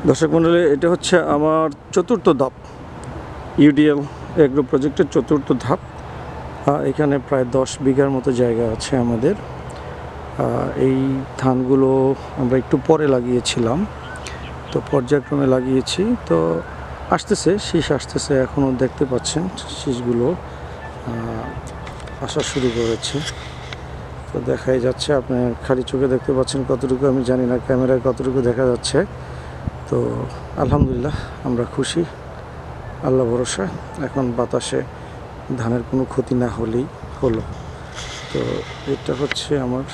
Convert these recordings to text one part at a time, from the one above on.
দর্শক মণ্ডলী, এটা হচ্ছে আমার চতুর্থ ধাপ, ইউডিএল এগ্রো প্রজেক্টের চতুর্থ ধাপ। এখানে প্রায় 10 বিঘার মতো জায়গা আছে আমাদের। এই ধানগুলো আমরা একটু পরে লাগিয়েছিলাম, তো পর্যায়ক্রমে লাগিয়েছি। তো আসতেছে, শীষ আসতেছে, এখনও দেখতে পাচ্ছেন শীষগুলো আসা শুরু করেছে। তো দেখাই যাচ্ছে, আপনি খালি চোখে দেখতে পাচ্ছেন কতটুকু আমি জানি না ক্যামেরায় কতটুকু দেখা যাচ্ছে। তো আলহামদুলিল্লাহ আমরা খুশি, আল্লাহ ভরসা। এখন বাতাসে ধানের কোনো ক্ষতি না হলেই হলো। তো এটা হচ্ছে আমার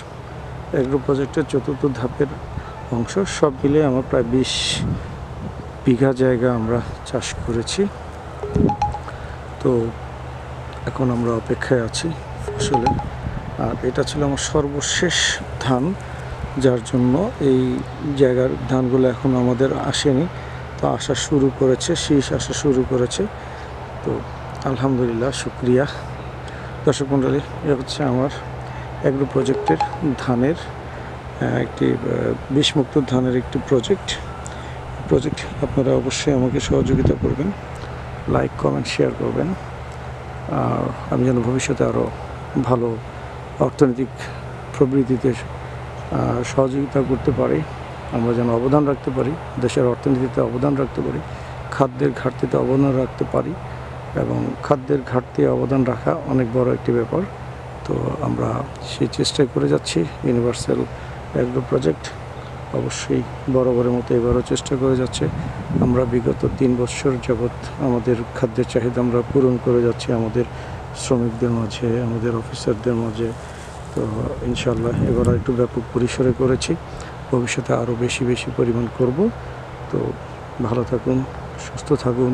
এগ্রো প্রজেক্টের চতুর্থ ধাপের অংশ। সব মিলে আমার প্রায় 20 বিঘা জায়গা আমরা চাষ করেছি। তো এখন আমরা অপেক্ষায় আছি ফসলের। আর এটা ছিল আমার সর্বশেষ ধান, যার জন্য এই জায়গার ধানগুলো এখন আমাদের আসেনি, তো আসা শুরু করেছে, শীষ আসা শুরু করেছে। তো আলহামদুলিল্লাহ, শুক্রিয়া। দর্শক মণ্ডলী, এ হচ্ছে আমার এগ্রো প্রজেক্টের ধানের একটি বিষমুক্ত ধানের একটি প্রজেক্ট। আপনারা অবশ্যই আমাকে সহযোগিতা করবেন, লাইক কমেন্ট শেয়ার করবেন। আর আমি যেন ভবিষ্যতে আরও ভালো অর্থনৈতিক প্রবৃদ্ধিতে সহযোগিতা করতে পারি, আমরা যেন অবদান রাখতে পারি, দেশের অর্থনীতিতে অবদান রাখতে পারি, খাদ্যের ঘাটতিতে অবদান রাখতে পারি। এবং খাদ্যের ঘাটতি অবদান রাখা অনেক বড় একটি ব্যাপার। তো আমরা সেই চেষ্টাই করে যাচ্ছি। ইউনিভার্সাল এগ্রো প্রজেক্ট অবশ্যই বরাবরের মতো এবারও চেষ্টা করে যাচ্ছে। আমরা বিগত 3 বছর যাবৎ আমাদের খাদ্যের চাহিদা আমরা পূরণ করে যাচ্ছি আমাদের শ্রমিকদের মাঝে, আমাদের অফিসারদের মাঝে। তো ইনশাআল্লাহ এবার একটু ব্যাপক পরিসরে করেছি, ভবিষ্যতে আরও বেশি পরিমাণ করব। তো ভালো থাকুন, সুস্থ থাকুন।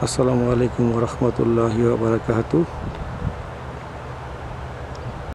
আসসালামু আলাইকুম ওয়া রাহমাতুল্লাহি ওয়া বারাকাতুহু।